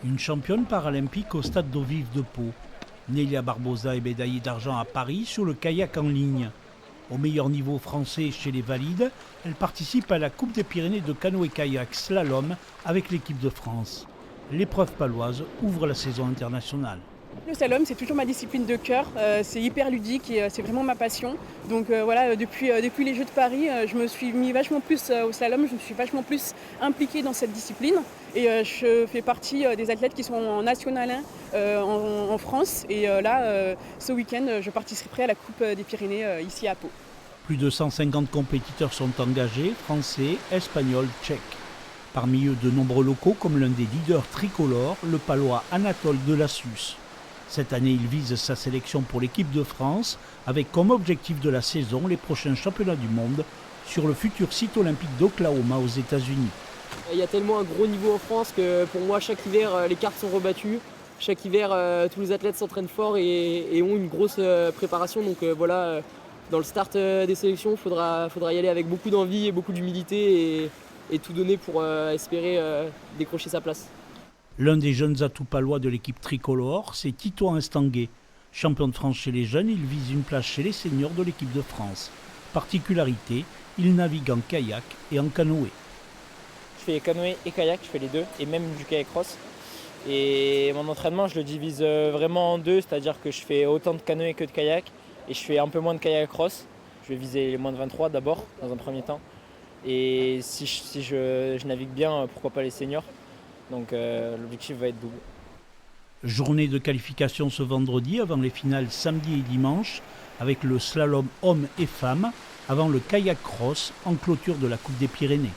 Une championne paralympique au stade d'eau vive de Pau. Nélia Barbosa est médaillée d'argent à Paris sur le kayak en ligne. Au meilleur niveau français chez les valides, elle participe à la Coupe des Pyrénées de canoë-kayak slalom avec l'équipe de France. L'épreuve paloise ouvre la saison internationale. Le slalom, c'est toujours ma discipline de cœur, c'est hyper ludique et c'est vraiment ma passion. Donc depuis les Jeux de Paris, je me suis mis vachement plus au slalom, je me suis vachement plus impliquée dans cette discipline. Et je fais partie des athlètes qui sont en National 1 en France. Et ce week-end, je participerai à la Coupe des Pyrénées ici à Pau. Plus de 150 compétiteurs sont engagés, français, espagnols, tchèques. Parmi eux, de nombreux locaux comme l'un des leaders tricolores, le palois Anatole Delassus. Cette année, il vise sa sélection pour l'équipe de France avec comme objectif de la saison les prochains championnats du monde sur le futur site olympique d'Oklahoma aux États-Unis. Il y a tellement un gros niveau en France que pour moi, chaque hiver, les cartes sont rebattues. Chaque hiver, tous les athlètes s'entraînent fort et ont une grosse préparation. Donc dans le start des sélections, il faudra y aller avec beaucoup d'envie et beaucoup d'humilité et tout donner pour espérer décrocher sa place. L'un des jeunes atouts palois de l'équipe tricolore, c'est Tito Instanguet. Champion de France chez les jeunes, il vise une place chez les seniors de l'équipe de France. Particularité, il navigue en kayak et en canoë. Je fais canoë et kayak, je fais les deux, et même du kayak cross. Et mon entraînement, je le divise vraiment en deux, c'est-à-dire que je fais autant de canoë que de kayak, et je fais un peu moins de kayak cross. Je vais viser les moins de 23 d'abord, dans un premier temps. Et si je navigue bien, pourquoi pas les seniors. Donc l'objectif va être double. Journée de qualification ce vendredi avant les finales samedi et dimanche avec le slalom hommes et femmes avant le kayak cross en clôture de la Coupe des Pyrénées.